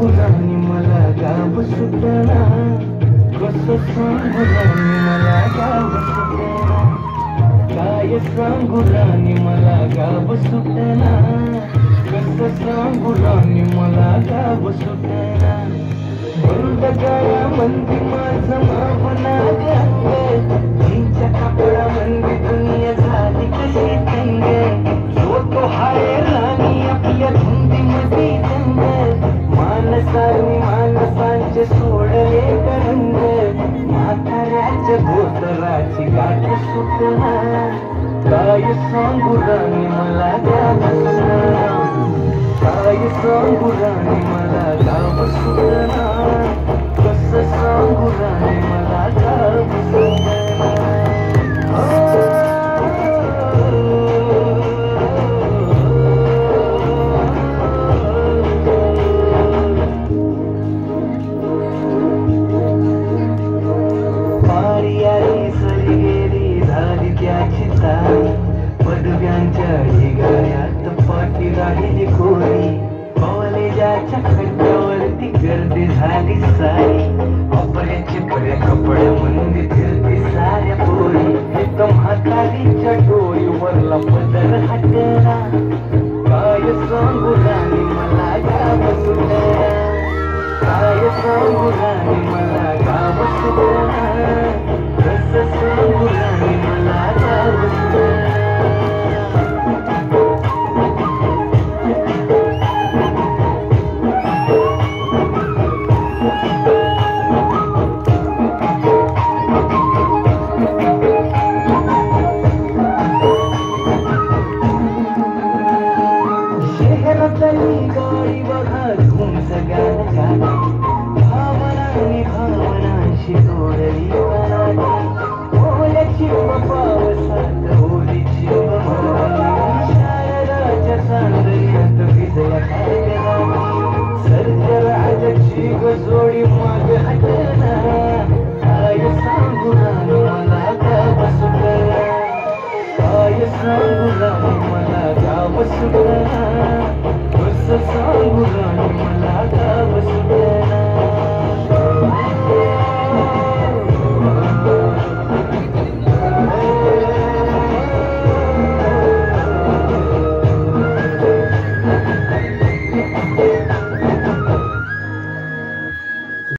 सांगू राणी मला गाव सुटना, कसं सांगू राणी मला गाव सुटना, काय सांगू राणी मला गाव सुटना, कसं सांगू राणी मला गाव सुटना. बंद गळा मंदी माझं मावना अंग, तिच्या कपडा मंदी दुनिया झाली कशी तंग. जो तो हाय राणी आपल्या धुंदी मध्ये दंग, माणसांनी माणसांचे सोडले करंग. म्हाताऱ्याच्या धोतराची गाठ सुटना, काय सांगू राणी मला गाव सुटना, काय सांगू राणी मला गाव सुटना, कसं सांगू राणी मला गाव सुटना. पारी आली सरी गेली झाली त्याची तारी, पदव्यांच्या ढिगाऱ्यात पाठी राहिली कोरी. कॉलेजाच्या खड्ड्यावरती गर्दी झाली सारी, अपऱ्याची पर्या कपड्यामध्ये फिरती साऱ्या पोरी. एकदम म्हातारीच्या डोळीवरला पदर हटला, काय सांगू राणी मला गाव सुटना, काय सांगू राणी मला गाव सुटना, कसं सांगू राणी मला गाव सुटना. शहरातली गाडी बघा धूम सगळ्याला जाती, भावनांनी भावनांशी जोडली मनाची. ओल्याची पावसात होलीची बमाली, शारदाच्या चांदण्यात भिजल्या कागदाची. सर्जराजाची गजोडी माग हटना, काय सांगू राणी मला गाव सुटना, काय सांगू राणी मला गाव सुटना, कसं सांगू राणी मला